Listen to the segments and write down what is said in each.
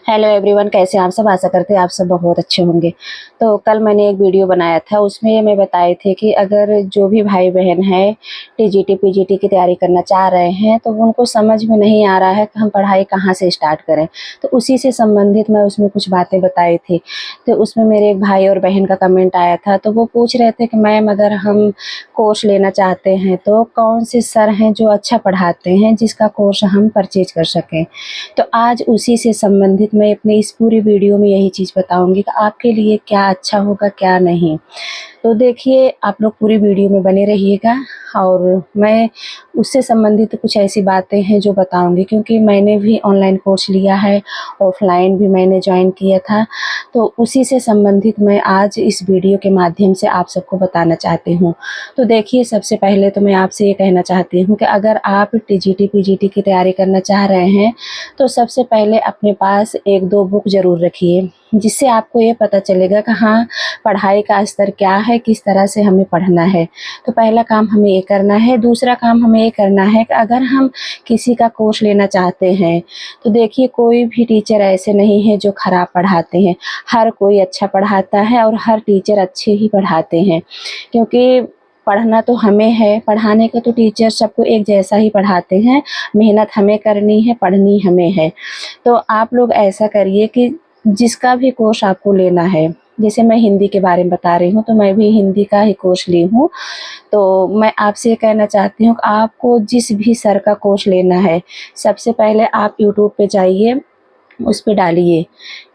Hello everyone, कैसे हैं आप सब। आशा करते हैं आप सब बहुत अच्छे होंगे। तो कल मैंने एक वीडियो बनाया था, उसमें मैं बताए थे कि अगर जो भी भाई बहन है टीजीटी पीजीटी की तैयारी करना चाह रहे हैं तो उनको समझ में नहीं आ रहा है कि हम पढ़ाई कहाँ से स्टार्ट करें, तो उसी से संबंधित मैं उसमें कुछ बातें बताई थी। तो उसमें मेरे एक भाई और बहन का कमेंट आया था, तो वो पूछ रहे थे कि मैम अगर हम कोर्स लेना चाहते हैं तो कौन से सर हैं जो अच्छा पढ़ाते हैं जिसका कोर्स हम परचेज कर सकें। तो आज उसी से संबंधित मैं अपने इस पूरी वीडियो में यही चीज़ बताऊंगी कि आपके लिए क्या अच्छा होगा क्या नहीं। तो देखिए, आप लोग पूरी वीडियो में बने रहिएगा और मैं उससे संबंधित कुछ ऐसी बातें हैं जो बताऊंगी, क्योंकि मैंने भी ऑनलाइन कोर्स लिया है, ऑफलाइन भी मैंने ज्वाइन किया था। तो उसी से संबंधित मैं आज इस वीडियो के माध्यम से आप सबको बताना चाहती हूँ। तो देखिए, सबसे पहले तो मैं आपसे ये कहना चाहती हूँ कि अगर आप टीजीटी पीजीटी की तैयारी करना चाह रहे हैं तो सबसे पहले अपने पास एक दो बुक ज़रूर रखिए, जिससे आपको ये पता चलेगा कि हाँ, पढ़ाई का स्तर क्या है, किस तरह से हमें पढ़ना है। तो पहला काम हमें ये करना है। दूसरा काम हमें ये करना है कि अगर हम किसी का कोर्स लेना चाहते हैं तो देखिए, कोई भी टीचर ऐसे नहीं है जो ख़राब पढ़ाते हैं। हर कोई अच्छा पढ़ाता है और हर टीचर अच्छे ही पढ़ाते हैं, क्योंकि पढ़ना तो हमें है, पढ़ाने का तो टीचर सबको एक जैसा ही पढ़ाते हैं। मेहनत हमें करनी है, पढ़नी हमें है। तो आप लोग ऐसा करिए कि जिसका भी कोर्स आपको लेना है, जैसे मैं हिंदी के बारे में बता रही हूँ तो मैं भी हिंदी का ही कोर्स ली हूँ। तो मैं आपसे ये कहना चाहती हूँ कि आपको जिस भी सर का कोर्स लेना है, सबसे पहले आप यूट्यूब पे जाइए, उस पे डालिए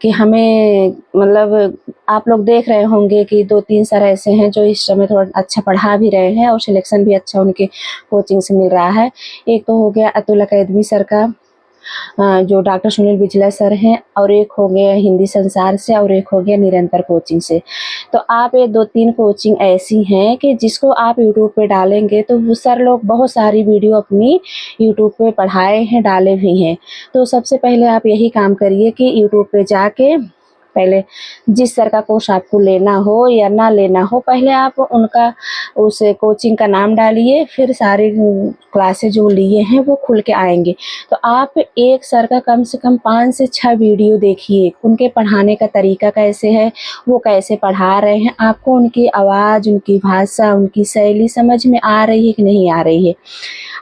कि हमें मतलब आप लोग देख रहे होंगे कि 2-3 सर ऐसे हैं जो इस समय थोड़ा अच्छा पढ़ा भी रहे हैं और सिलेक्शन भी अच्छा उनके कोचिंग से मिल रहा है। एक तो हो गया अतुल अकेडमी सर का, जो डॉक्टर सुनील बिजला सर हैं, और एक हो गया हिंदी संसार से, और एक हो गया निरंतर कोचिंग से। तो आप ये 2-3 कोचिंग ऐसी हैं कि जिसको आप यूट्यूब पे डालेंगे तो वो सर लोग बहुत सारी वीडियो अपनी यूट्यूब पे पढ़ाए हैं, डाले भी हैं। तो सबसे पहले आप यही काम करिए कि यूट्यूब पे जाके पहले जिस सर का कोर्स आपको लेना हो या ना लेना हो, पहले आप उनका उस कोचिंग का नाम डालिए, फिर सारी क्लासेस जो लिए हैं वो खुल के आएंगे। तो आप एक सर का कम से कम 5 से 6 वीडियो देखिए, उनके पढ़ाने का तरीका कैसे है, वो कैसे पढ़ा रहे हैं, आपको उनकी आवाज़, उनकी भाषा, उनकी शैली समझ में आ रही है कि नहीं आ रही है।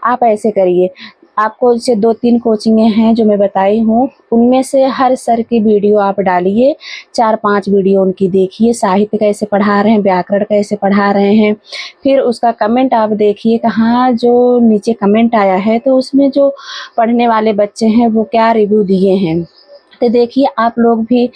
आप ऐसे करिए, आपको जैसे 2-3 कोचिंगें हैं जो मैं बताई हूँ, उनमें से हर सर की वीडियो आप डालिए, 4-5 वीडियो उनकी देखिए, साहित्य कैसे पढ़ा रहे हैं, व्याकरण कैसे पढ़ा रहे हैं। फिर उसका कमेंट आप देखिए कि हाँ, जो नीचे कमेंट आया है तो उसमें जो पढ़ने वाले बच्चे हैं वो क्या रिव्यू दिए हैं। तो देखिए, आप लोग भी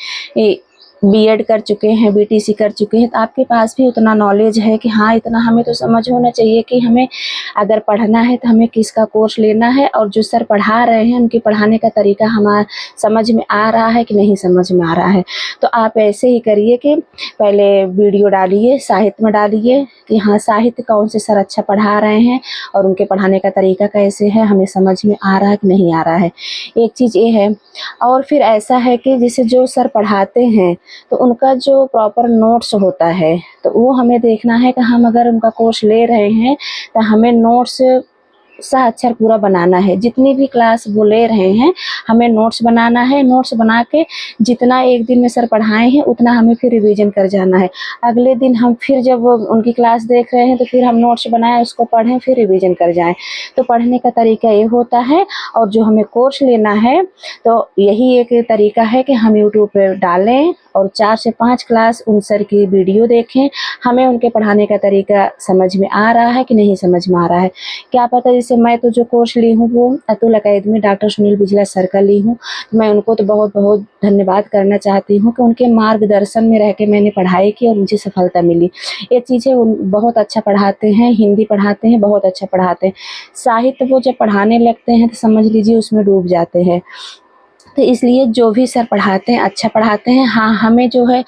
बीएड कर चुके हैं, बीटीसी कर चुके हैं, तो आपके पास भी उतना नॉलेज है कि हाँ, इतना हमें तो समझ होना चाहिए कि हमें अगर पढ़ना है तो हमें किसका कोर्स लेना है, और जो सर पढ़ा रहे हैं उनके पढ़ाने का तरीका हमारा समझ में आ रहा है कि नहीं समझ में आ रहा है। तो आप ऐसे ही करिए कि पहले वीडियो डालिए, साहित्य में डालिए कि हाँ, साहित्य कौन से सर अच्छा पढ़ा रहे हैं और उनके पढ़ाने का तरीका कैसे है, हमें समझ में आ रहा है कि नहीं आ रहा है। एक चीज़ ये है। और फिर ऐसा है कि जैसे जो सर पढ़ाते हैं तो उनका जो प्रॉपर नोट्स होता है, तो वो हमें देखना है कि हम अगर उनका कोर्स ले रहे हैं तो हमें नोट्स सा अक्षर पूरा बनाना है। जितनी भी क्लास वो ले रहे हैं हमें नोट्स बनाना है। नोट्स बना के जितना एक दिन में सर पढ़ाए हैं उतना हमें फिर रिवीजन कर जाना है। अगले दिन हम फिर जब उनकी क्लास देख रहे हैं तो फिर हम नोट्स बनाएं, उसको पढ़ें, फिर रिवीजन कर जाएं। तो पढ़ने का तरीका ये होता है। और जो हमें कोर्स लेना है तो यही एक तरीका है कि हम यूट्यूब पे डालें और 4 से 5 क्लास उन सर की वीडियो देखें। हमें उनके पढ़ाने का तरीका समझ में आ रहा है कि नहीं समझ में आ रहा है। क्या पता, जैसे मैं तो जो कोर्स ली हूँ वो Atul academy doctor Sunil Bijla sir का ली हूँ। मैं उनको तो बहुत बहुत धन्यवाद करना चाहती हूँ कि उनके मार्गदर्शन में रह के मैंने पढ़ाई की और मुझे सफलता मिली। ये चीज़ें बहुत अच्छा पढ़ाते हैं, हिंदी पढ़ाते हैं, बहुत अच्छा पढ़ाते हैं। साहित्य वो जब पढ़ाने लगते हैं तो समझ लीजिए उसमें डूब जाते हैं। तो इसलिए जो भी सर पढ़ाते हैं अच्छा पढ़ाते हैं। हाँ, हमें जो है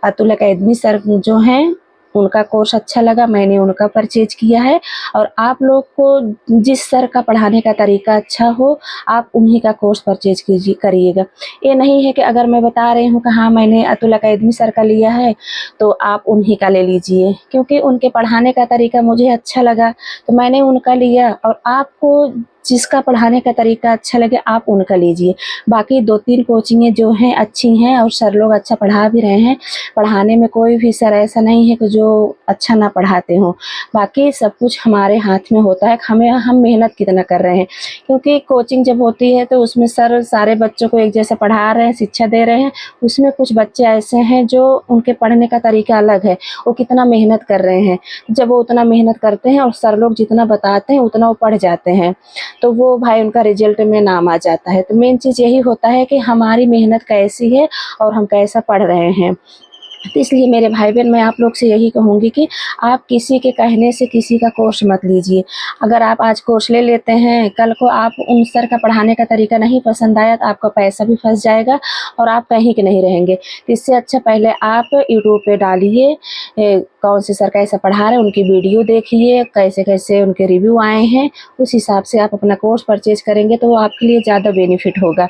अतुल अकेडमी सर जो हैं उनका कोर्स अच्छा लगा, मैंने उनका परचेज किया है। और आप लोग को जिस सर का पढ़ाने का तरीका अच्छा हो आप उन्हीं का कोर्स परचेज करिएगा। ये नहीं है कि अगर मैं बता रही हूँ कि हाँ, मैंने अतुल अकेडमी सर का लिया है तो आप उन्हीं का ले लीजिए, क्योंकि उनके पढ़ाने का तरीका मुझे अच्छा लगा तो मैंने उनका लिया। और आपको जिसका पढ़ाने का तरीका अच्छा लगे आप उनका लीजिए। बाकी 2-3 कोचिंगें जो हैं अच्छी हैं और सर लोग अच्छा पढ़ा भी रहे हैं। पढ़ाने में कोई भी सर ऐसा नहीं है कि जो अच्छा ना पढ़ाते हों। बाकी सब कुछ हमारे हाथ में होता है, हम मेहनत कितना कर रहे हैं। क्योंकि कोचिंग जब होती है तो उसमें सर सारे बच्चों को एक जैसा पढ़ा रहे हैं, शिक्षा दे रहे हैं। उसमें कुछ बच्चे ऐसे हैं जो उनके पढ़ने का तरीका अलग है, वो कितना मेहनत कर रहे हैं। जब वो उतना मेहनत करते हैं और सर लोग जितना बताते हैं उतना वो पढ़ जाते हैं, तो वो भाई उनका रिजल्ट में नाम आ जाता है। तो मेन चीज़ यही होता है कि हमारी मेहनत कैसी है और हम कैसा पढ़ रहे हैं। तो इसलिए मेरे भाई बहन, मैं आप लोग से यही कहूँगी कि आप किसी के कहने से किसी का कोर्स मत लीजिए। अगर आप आज कोर्स ले लेते हैं, कल को आप उन सर का पढ़ाने का तरीका नहीं पसंद आया तो आपका पैसा भी फंस जाएगा और आप कहीं के नहीं रहेंगे। तो इससे अच्छा पहले आप यूट्यूब पे डालिए कौन से सर कैसा पढ़ा रहे हैं, उनकी वीडियो देखिए, कैसे-कैसे उनके रिव्यू आए हैं। उस हिसाब से आप अपना कोर्स परचेज़ करेंगे तो वो आपके लिए ज़्यादा बेनिफिट होगा।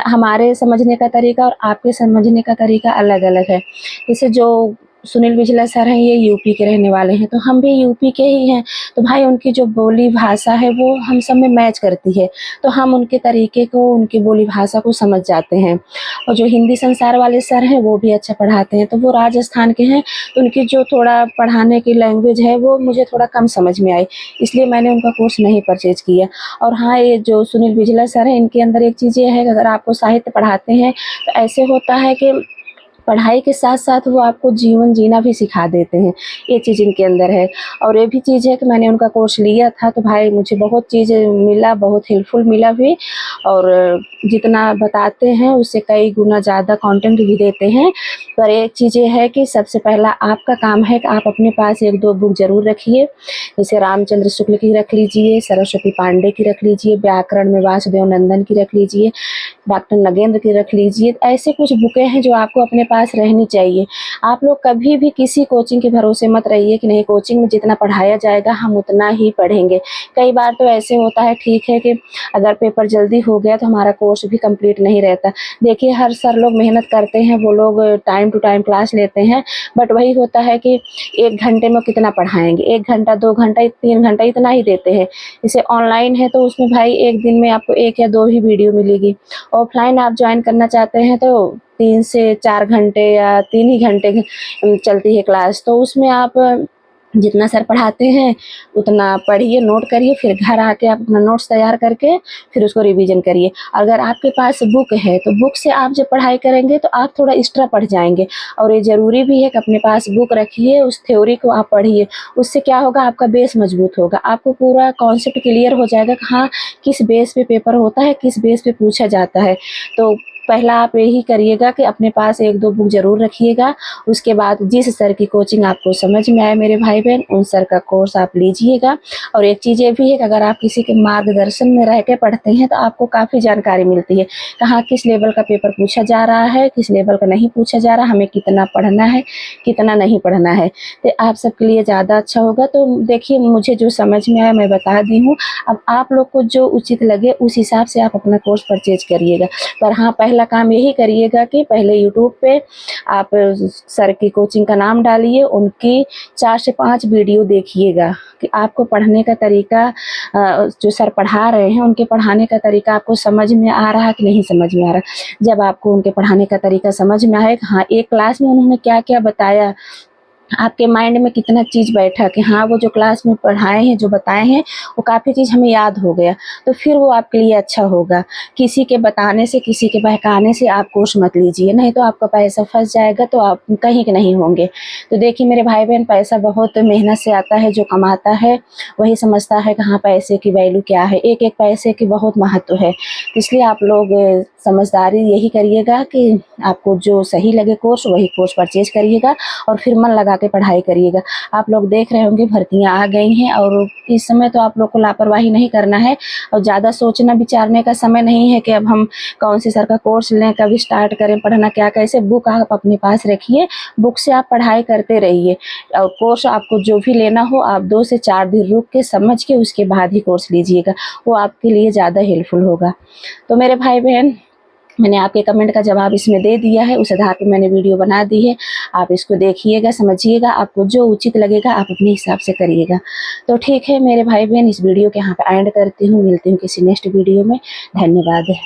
हमारे समझने का तरीका और आपके समझने का तरीका अलग-अलग है। जैसे जो सुनील विजला सर हैं, ये यूपी के रहने वाले हैं, तो हम भी यूपी के ही हैं। तो भाई उनकी जो बोली भाषा है वो हम सब में मैच करती है, तो हम उनके तरीके को, उनकी बोली भाषा को समझ जाते हैं। और जो हिंदी संसार वाले सर हैं वो भी अच्छा पढ़ाते हैं, तो वो राजस्थान के हैं, तो उनकी जो थोड़ा पढ़ाने की लैंग्वेज है वो मुझे थोड़ा कम समझ में आई, इसलिए मैंने उनका कोर्स नहीं परचेज़ किया। और हाँ, ये जो सुनील विजला सर हैं, इनके अंदर एक चीज़ ये है कि अगर आपको साहित्य पढ़ाते हैं तो ऐसे होता है कि पढ़ाई के साथ-साथ वो आपको जीवन जीना भी सिखा देते हैं, ये चीज़ इनके अंदर है। और ये भी चीज़ है कि मैंने उनका कोर्स लिया था तो भाई मुझे बहुत चीज़ें मिला, बहुत हेल्पफुल मिला भी। और जितना बताते हैं उससे कई गुना ज़्यादा कंटेंट भी देते हैं। पर एक चीज़ ये है कि सबसे पहला आपका काम है कि आप अपने पास 1-2 बुक ज़रूर रखिए। जैसे रामचंद्र शुक्ल की रख लीजिए, सरस्वती पांडे की रख लीजिए, व्याकरण में वासुदेव नंदन की रख लीजिए, डॉक्टर नगेंद्र की रख लीजिए। ऐसे कुछ बुकें हैं जो आपको अपने पास रहनी चाहिए। आप लोग कभी भी किसी कोचिंग के भरोसे मत रहिए कि नहीं, कोचिंग में जितना पढ़ाया जाएगा हम उतना ही पढ़ेंगे। कई बार तो ऐसे होता है, ठीक है, कि अगर पेपर जल्दी हो गया तो हमारा कोर्स भी कंप्लीट नहीं रहता। देखिए हर सर लोग मेहनत करते हैं, वो लोग टाइम टू टाइम क्लास लेते हैं, बट वही होता है कि 1 घंटे में कितना पढ़ाएँगे, 1 घंटा, 2 घंटा, 3 घंटा इतना ही देते हैं। जैसे ऑनलाइन है तो उसमें भाई 1 दिन में आपको 1 या 2 ही वीडियो मिलेगी। ऑफलाइन आप ज्वाइन करना चाहते हैं तो 3 से 4 घंटे या 3 ही घंटे चलती है क्लास, तो उसमें आप जितना सर पढ़ाते हैं उतना पढ़िए, नोट करिए, फिर घर आके आप अपना नोट्स तैयार करके फिर उसको रिवीजन करिए। अगर आपके पास बुक है तो बुक से आप जब पढ़ाई करेंगे तो आप थोड़ा एक्स्ट्रा पढ़ जाएंगे। और ये ज़रूरी भी है कि अपने पास बुक रखिए, उस थ्योरी को आप पढ़िए। उससे क्या होगा, आपका बेस मजबूत होगा, आपको पूरा कॉन्सेप्ट क्लियर हो जाएगा कि हाँ किस बेस पे पेपर होता है, किस बेस पे पूछा जाता है। तो पहला आप यही करिएगा कि अपने पास 1-2 बुक ज़रूर रखिएगा। उसके बाद जिस सर की कोचिंग आपको समझ में आए मेरे भाई बहन, उन सर का कोर्स आप लीजिएगा। और एक चीज़ ये भी है कि अगर आप किसी के मार्गदर्शन में रह के पढ़ते हैं तो आपको काफ़ी जानकारी मिलती है, कहाँ किस लेवल का पेपर पूछा जा रहा है, किस लेवल का नहीं पूछा जा रहा, हमें कितना पढ़ना है, कितना नहीं पढ़ना है। तो आप सबके लिए ज़्यादा अच्छा होगा। तो देखिए मुझे जो समझ में आया मैं बता दी हूँ, अब आप लोग को जो उचित लगे उस हिसाब से आप अपना कोर्स परचेज करिएगा। पर हाँ, पहला काम यही करिएगा कि पहले यूट्यूब पे आप सर की कोचिंग का नाम डालिए, उनकी 4 से 5 वीडियो देखिएगा कि आपको पढ़ने का तरीका जो सर पढ़ा रहे हैं उनके पढ़ाने का तरीका आपको समझ में आ रहा है कि नहीं समझ में आ रहा। जब आपको उनके पढ़ाने का तरीका समझ में आए, हाँ एक क्लास में उन्होंने क्या-क्या बताया, आपके माइंड में कितना चीज़ बैठा कि हाँ वो जो क्लास में पढ़ाए हैं, जो बताए हैं, वो काफ़ी चीज़ हमें याद हो गया, तो फिर वो आपके लिए अच्छा होगा। किसी के बताने से, किसी के बहकाने से आप कोर्स मत लीजिए, नहीं तो आपका पैसा फंस जाएगा, तो आप कहीं के नहीं होंगे। तो देखिए मेरे भाई बहन, पैसा बहुत मेहनत से आता है, जो कमाता है वही समझता है कि हाँ पैसे की वैल्यू क्या है, एक-एक पैसे की बहुत महत्व है। तो इसलिए आप लोग समझदारी यही करिएगा कि आपको जो सही लगे कोर्स, वही कोर्स परचेज़ करिएगा और फिर मन लगा के पढ़ाई करिएगा। आप लोग देख रहे होंगे भर्तियाँ आ गई हैं और इस समय तो आप लोग को लापरवाही नहीं करना है और ज़्यादा सोचना विचारने का समय नहीं है कि अब हम कौन से सर का कोर्स लें, कब स्टार्ट करें पढ़ना, क्या कैसे। बुक आप अपने पास रखिए, बुक से आप पढ़ाई करते रहिए और कोर्स आपको जो भी लेना हो आप 2 से 4 दिन रुक के समझ के उसके बाद ही कोर्स लीजिएगा, वो आपके लिए ज़्यादा हेल्पफुल होगा। तो मेरे भाई बहन, मैंने आपके कमेंट का जवाब इसमें दे दिया है, उस आधार पे मैंने वीडियो बना दी है। आप इसको देखिएगा, समझिएगा, आपको जो उचित लगेगा आप अपने हिसाब से करिएगा। तो ठीक है मेरे भाई बहन, इस वीडियो के यहाँ पे एंड करती हूँ। मिलती हूँ किसी नेक्स्ट वीडियो में। धन्यवाद।